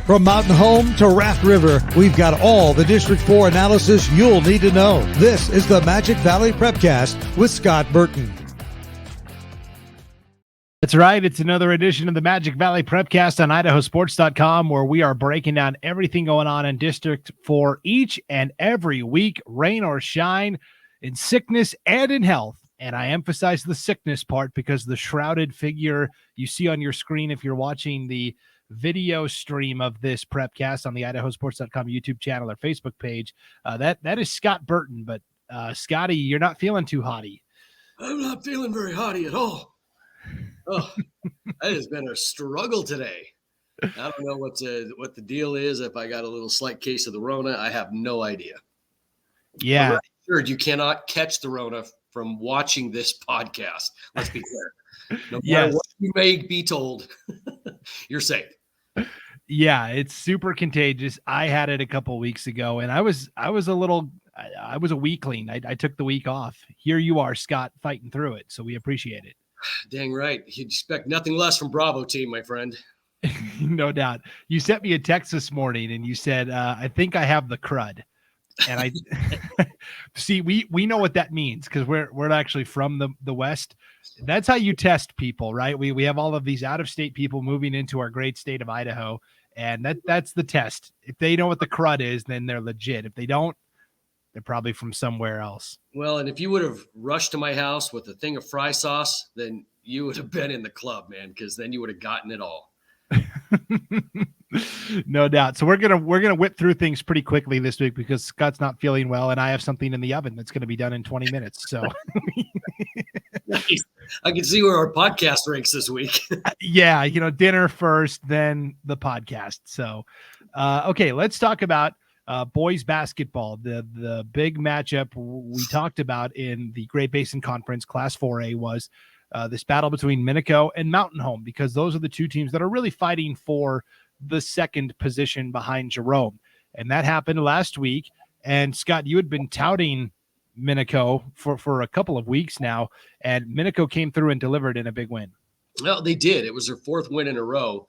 From Mountain Home to Raft River, we've got all the District 4 analysis you'll need to know. This is the Magic Valley Prepcast with Scott Burton. That's right. It's another edition of the Magic Valley Prepcast on IdahoSports.com, where we are breaking down everything going on in District 4 each and every week, rain or shine, in sickness and in health. And I emphasize the sickness part because the shrouded figure you see on your screen if you're watching the video stream of this Prepcast on the IdahoSports.com YouTube channel or Facebook page, that is Scott Burton. But Scotty, you're not feeling too hotty. I'm not feeling very hotty at all. Oh, that has been a struggle today. I don't know what the deal is. If I got a little slight case of the Rona, I have no idea. Yeah. I'm sure you cannot catch the Rona from watching this podcast. Let's be clear. No matter what you may be told, you're safe. Yeah, it's super contagious. I had it a couple of weeks ago, and I was a weakling. I took the week off. Here you are, Scott, fighting through it. So we appreciate it. Dang right. You'd expect nothing less from Bravo team, my friend. No doubt. You sent me a text this morning, and you said, I think I have the crud. And I see, we know what that means because we're actually from the West. That's how you test people, right? We have all of these out-of-state people moving into our great state of Idaho, and that's the test. If they know what the crud is, then they're legit. If they don't, they're probably from somewhere else. Well, and if you would have rushed to my house with a thing of fry sauce, then you would have been in the club, man, because then you would have gotten it all. No doubt. So we're gonna whip through things pretty quickly this week because Scott's not feeling well, and I have something in the oven that's going to be done in 20 minutes. So I can see where our podcast ranks this week. Yeah, dinner first, then the podcast. So, okay, let's talk about boys basketball. The big matchup we talked about in the Great Basin Conference Class 4A was this battle between Minico and Mountain Home, because those are the two teams that are really fighting for the second position behind Jerome. And that happened last week. And Scott, you had been touting Minico for a couple of weeks now, and Minico came through and delivered in a big win. Well, they did. It was their fourth win in a row.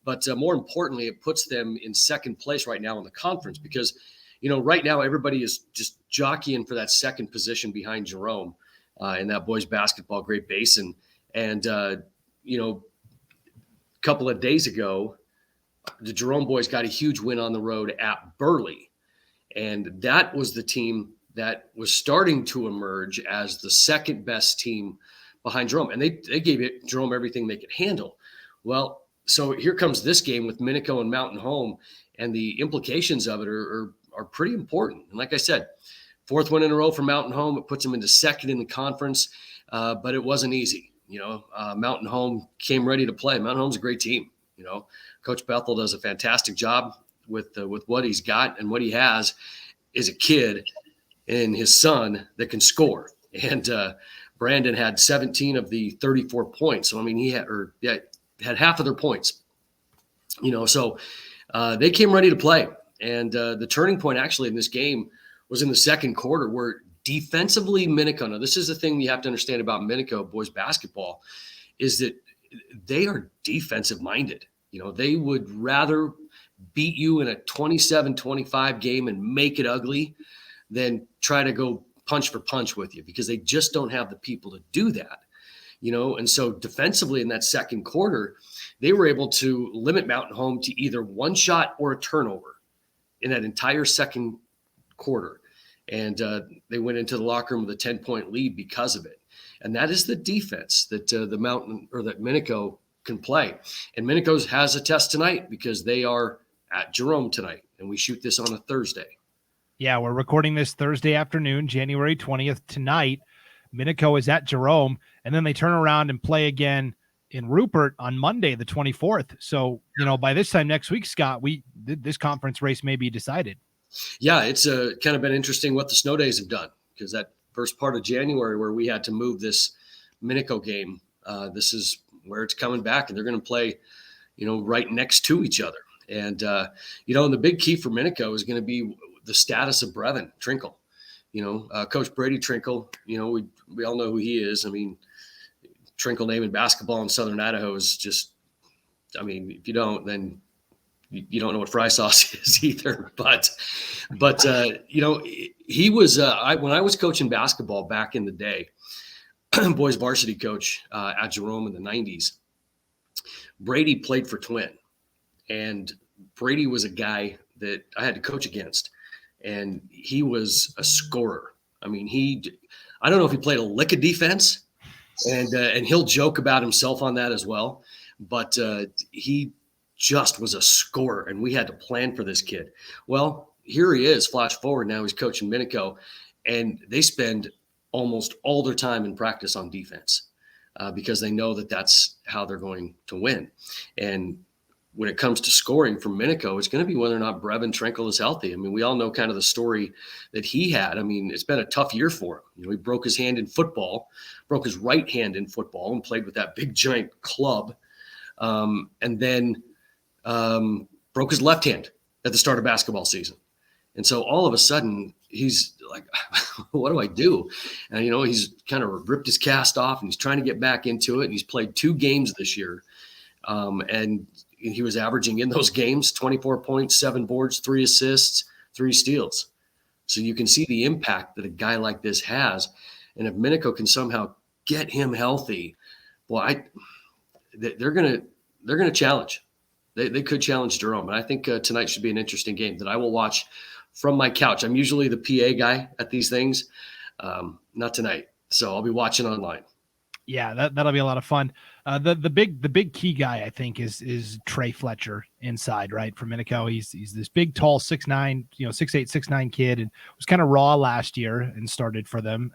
But more importantly, it puts them in second place right now in the conference because, right now everybody is just jockeying for that second position behind Jerome in that boys basketball Great Basin. And, a couple of days ago, the Jerome boys got a huge win on the road at Burley. And that was the team that was starting to emerge as the second best team behind Jerome. And they gave Jerome everything they could handle. Well, so here comes this game with Minico and Mountain Home, and the implications of it are pretty important. And like I said, fourth win in a row for Mountain Home. It puts them into second in the conference, but it wasn't easy. Mountain Home came ready to play. Mountain Home's a great team. Coach Bethel does a fantastic job with what he's got, and what he has is a kid and his son that can score. And Brandon had 17 of the 34 points. So, I mean, he had half of their points, so they came ready to play. And the turning point actually in this game was in the second quarter, where defensively Minico, now this is the thing you have to understand about Minico boys basketball, is that they are defensive minded. They would rather beat you in a 27-25 game and make it ugly than try to go punch for punch with you, because they just don't have the people to do that. And so defensively in that second quarter, they were able to limit Mountain Home to either one shot or a turnover in that entire second quarter. And they went into the locker room with a 10-point lead because of it. And that is the defense that that Minico can play. And Minico has a test tonight because they are at Jerome tonight, and we shoot this on a Thursday. Yeah, we're recording this Thursday afternoon, January 20th tonight. Minico is at Jerome, and then they turn around and play again in Rupert on Monday, the 24th. So, by this time next week, Scott, this conference race may be decided. Yeah, it's kind of been interesting what the snow days have done, because that first part of January where we had to move this Minico game, this is where it's coming back, and they're going to play, right next to each other. And, and the big key for Minico is going to be the status of Brevin Trinkle. Coach Brady Trinkle, we all know who he is. I mean, Trinkle name in basketball in Southern Idaho is just I mean, if you don't, then you don't know what fry sauce is either. But he was when I was coaching basketball back in the day, boys varsity coach at Jerome in the 90s. Brady played for Twin, and Brady was a guy that I had to coach against, and he was a scorer. I mean, I don't know if he played a lick of defense, and he'll joke about himself on that as well, but he just was a scorer, and we had to plan for this kid. Well, here he is, flash forward, now he's coaching Minico, and they spend almost all their time in practice on defense because they know that that's how they're going to win. And when it comes to scoring from Minico, it's going to be whether or not Brevin Trinkle is healthy. I mean, we all know kind of the story that he had. I mean, it's been a tough year for him. He broke his hand in football, broke his right hand in football, and played with that big giant club. And then broke his left hand at the start of basketball season. And so all of a sudden he's like, what do I do? And, he's kind of ripped his cast off, and he's trying to get back into it. And he's played 2 games this year. And he was averaging in those games 24 points, 7 boards, 3 assists, 3 steals. So you can see the impact that a guy like this has. And if Minico can somehow get him healthy, well, they're going to challenge. They could challenge Jerome. And I think tonight should be an interesting game that I will watch from my couch. I'm usually the PA guy at these things. Not tonight. So I'll be watching online. Yeah, that'll be a lot of fun. The big key guy, I think, is Trey Fletcher inside, right, for Minico. He's this big, tall, 6'9", 6'8", 6'9" kid, and was kind of raw last year and started for them.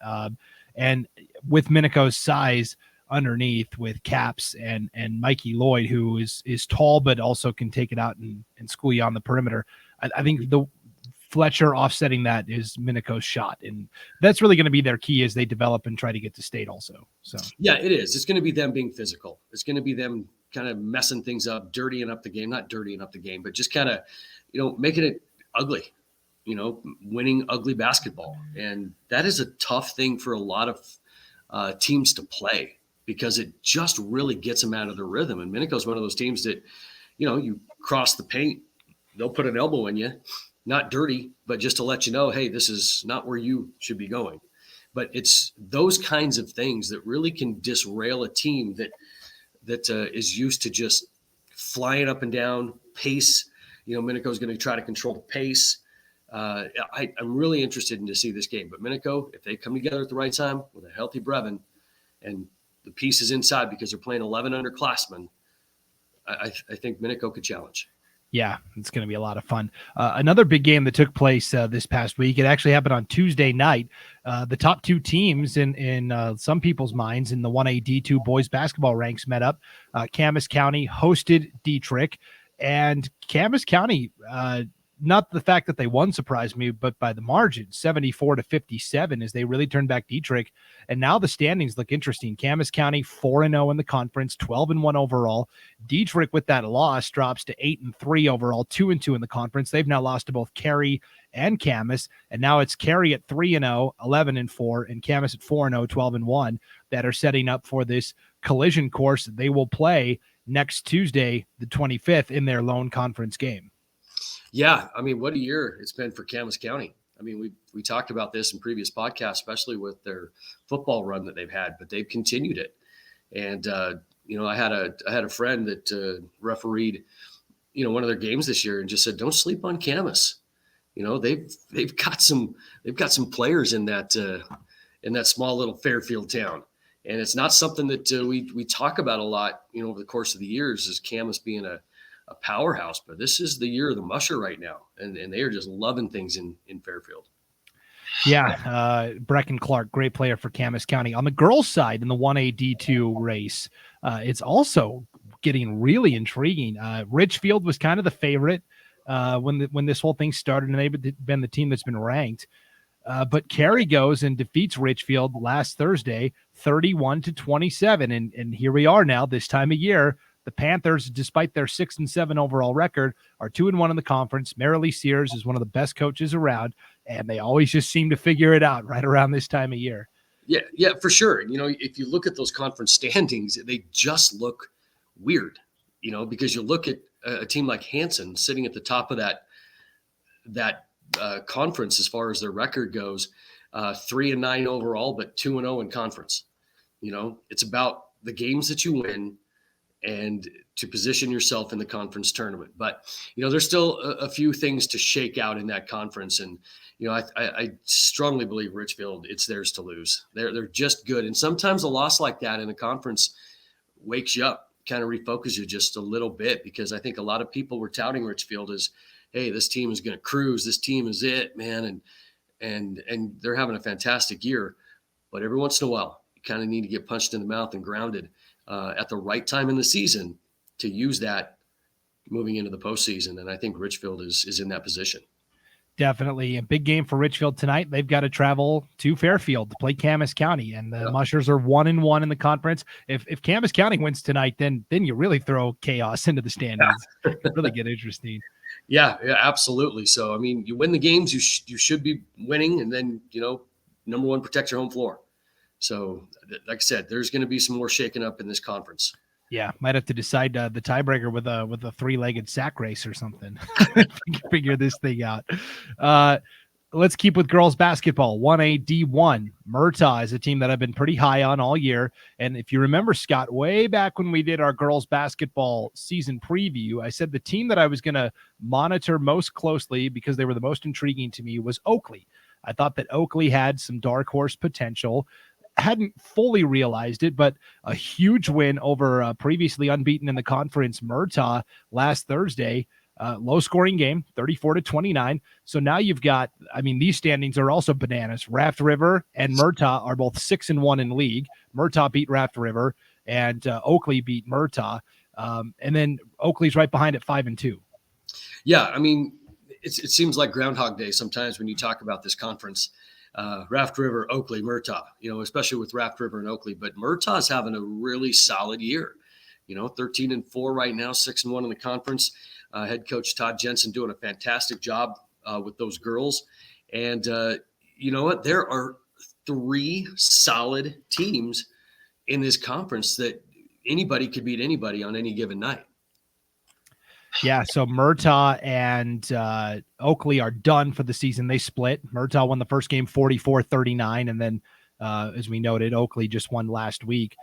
And with Minico's size underneath, with Caps and Mikey Lloyd, who is tall but also can take it out and school you on the perimeter, I think the Fletcher offsetting that is Minico's shot, and that's really going to be their key as they develop and try to get to state also. So yeah, it is. It's going to be them being physical. It's going to be them kind of messing things up, dirtying up the game, not dirtying up the game, but just kind of, making it ugly, winning ugly basketball. And that is a tough thing for a lot of teams to play because it just really gets them out of their rhythm. And Minico's one of those teams that, you cross the paint, they'll put an elbow in you. Not dirty, but just to let you know, hey, this is not where you should be going. But it's those kinds of things that really can disrail a team that is used to just flying up and down, pace. Minico's going to try to control the pace. I'm really interested in to see this game. But Minico, if they come together at the right time with a healthy Brevin and the pieces inside because they're playing 11 underclassmen, I think Minico could challenge. Yeah, it's going to be a lot of fun. Another big game that took place this past week, it actually happened on Tuesday night. The top 2 teams in some people's minds in the 1A D2 boys basketball ranks met up. Camas County hosted Dietrich, and Camas County, not the fact that they won surprised me, but by the margin, 74-57, as they really turned back Dietrich. And now the standings look interesting. Camas County 4-0 in the conference, 12-1 overall. Dietrich, with that loss, drops to 8-3 overall, 2-2 in the conference. They've now lost to both Carey and Camas, and now it's Carey at 3-0, 11-4, and Camas at 4-0, 12-1, that are setting up for this collision course they will play next Tuesday, the 25th, in their lone conference game. Yeah, I mean, what a year it's been for Camas County. I mean, we talked about this in previous podcasts, especially with their football run that they've had, but they've continued it. And I had a friend that refereed, one of their games this year, and just said, "Don't sleep on Camas." They've got some players in that small little Fairfield town, and it's not something that we talk about a lot, over the course of the years, as Camas being a powerhouse, but this is the year of the musher right now, and they are just loving things in Fairfield. Yeah, Brecken Clark, great player for Camas County. On the girls' side, in the 1A D2 race, it's also getting really intriguing. Richfield was kind of the favorite when this whole thing started, and they've been the team that's been ranked. But Carey goes and defeats Richfield last Thursday, 31-27, and here we are now this time of year. The Panthers, despite their 6-7 overall record, are 2-1 in the conference. Marilee Sears is one of the best coaches around, and they always just seem to figure it out right around this time of year. Yeah, for sure. If you look at those conference standings, they just look weird. because you look at a team like Hanson sitting at the top of that conference as far as their record goes, 3-9 overall, but 2-0 in conference. It's about the games that you win and to position yourself in the conference tournament. But, there's still a few things to shake out in that conference. And, I strongly believe Richfield, it's theirs to lose. They're just good. And sometimes a loss like that in a conference wakes you up, kind of refocuses you just a little bit, because I think a lot of people were touting Richfield as, hey, this team is going to cruise. This team is it, man. And they're having a fantastic year. But every once in a while, you kind of need to get punched in the mouth and grounded at the right time in the season to use that moving into the postseason. And I think Richfield is in that position. Definitely a big game for Richfield tonight. They've got to travel to Fairfield to play Camas County, and the Mushers are 1-1 in the conference. If Camas County wins tonight, then you really throw chaos into the standings. It really get interesting. Yeah, absolutely. So, you win the games you should be winning, and then, number one, protect your home floor. So, like I said, there's going to be some more shaking up in this conference. Yeah, might have to decide the tiebreaker with a 3-legged sack race or something. Figure this thing out. Let's keep with girls basketball. 1A D1. Murtaugh is a team that I've been pretty high on all year. And if you remember, Scott, way back when we did our girls basketball season preview, I said the team that I was going to monitor most closely because they were the most intriguing to me was Oakley. I thought that Oakley had some dark horse potential. Hadn't fully realized it, but a huge win over previously unbeaten in the conference Murtaugh last Thursday. Low scoring game, 34-29. So now you've got, these standings are also bananas. Raft River and Murtaugh are both 6-1 in league. Murtaugh beat Raft River and Oakley beat Murtaugh. And then Oakley's right behind at 5-2. Yeah. It seems like Groundhog Day sometimes when you talk about this conference. Raft River, Oakley, Murtaugh, especially with Raft River and Oakley, but Murtaugh's having a really solid year, 13-4 right now, 6-1 in the conference. Head coach Todd Jensen doing a fantastic job with those girls. And you know what? There are 3 solid teams in this conference that anybody could beat anybody on any given night. Yeah, so Murtaugh and Oakley are done for the season. They split. Murtaugh won the first game 44-39, and then, as we noted, Oakley just won last week.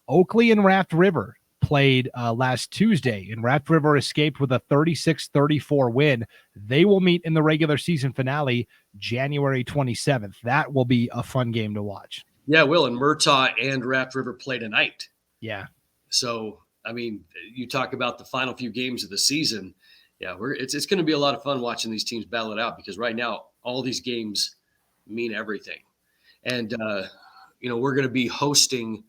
Oakley and Raft River played last Tuesday, and Raft River escaped with a 36-34 win. They will meet in the regular season finale January 27th. That will be a fun game to watch. Yeah, it will, and Murtaugh and Raft River play tonight. Yeah. So, you talk about the final few games of the season. Yeah, it's going to be a lot of fun watching these teams battle it out, because right now all these games mean everything. And we're going to be hosting.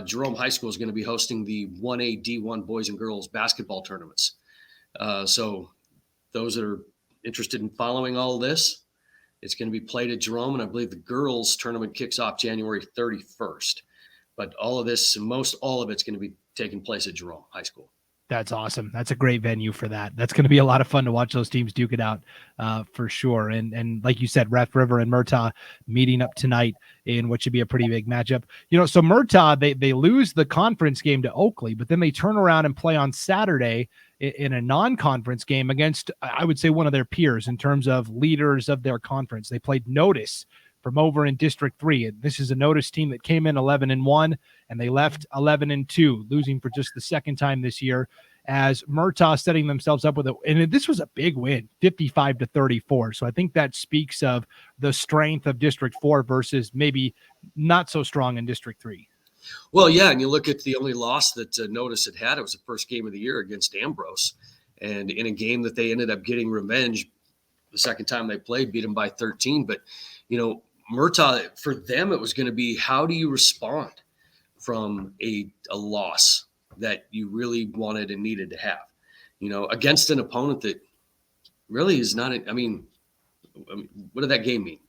Jerome High School is going to be hosting the 1A D1 boys and girls basketball tournaments. So those that are interested in following all this, it's going to be played at Jerome, and I believe the girls tournament kicks off January 31st. But all of this, most all of it's going to be taking place at Jerome High School. That's awesome. That's a great venue for that. That's going to be a lot of fun to watch those teams duke it out for sure. And like you said, Raft River and Murtaugh meeting up tonight in what should be a pretty big matchup. So Murtaugh, they lose the conference game to Oakley, but then they turn around and play on Saturday in a non-conference game against, I would say, one of their peers in terms of leaders of their conference. They played Notice from over in District 3. And this is a Notice team that came in 11-1, and they left 11-2, losing for just the second time this year, as Murtaugh setting themselves up with it. And this was a big win, 55-34. So I think that speaks of the strength of District 4 versus maybe not so strong in District 3. Well, yeah, and you look at the only loss that Notice had. It was the first game of the year against Ambrose. And in a game that they ended up getting revenge the second time they played, beat them by 13. But, Murtaugh, for them, it was going to be, how do you respond from a loss that you really wanted and needed to have, against an opponent that really is not, what did that game mean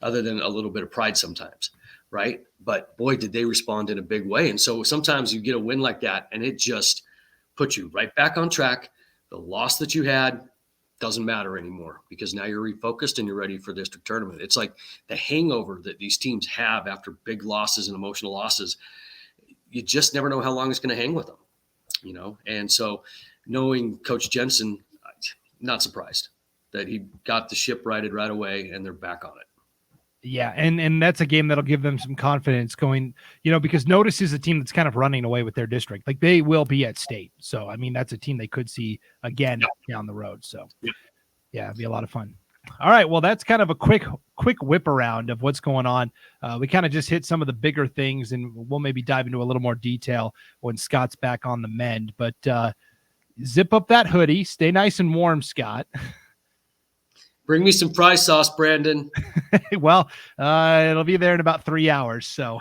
other than a little bit of pride sometimes, right? But boy, did they respond in a big way. And so sometimes you get a win like that and it just puts you right back on track. The loss that you had doesn't matter anymore, because now you're refocused and you're ready for district tournament. It's like the hangover that these teams have after big losses and emotional losses. You just never know how long it's going to hang with them. And so knowing Coach Jensen, not surprised that he got the ship righted right away and they're back on it. Yeah, and that's a game that'll give them some confidence going, because Notice is a team that's kind of running away with their district. Like they will be at state. So, I mean, that's a team they could see again down the road. So, yeah, it'd be a lot of fun. All right, well, that's kind of a quick whip around of what's going on. We kind of just hit some of the bigger things, and we'll maybe dive into a little more detail when Scott's back on the mend. But zip up that hoodie. Stay nice and warm, Scott. Bring me some fry sauce, Brandon. Well, it'll be there in about 3 hours, so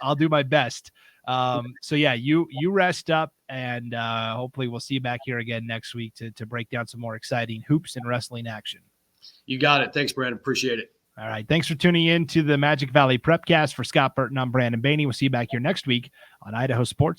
I'll do my best. So yeah, you rest up, and hopefully we'll see you back here again next week to break down some more exciting hoops and wrestling action. You got it. Thanks, Brandon. Appreciate it. All right. Thanks for tuning in to the Magic Valley Prepcast. For Scott Burton, I'm Brandon Baney. We'll see you back here next week on Idaho Sports.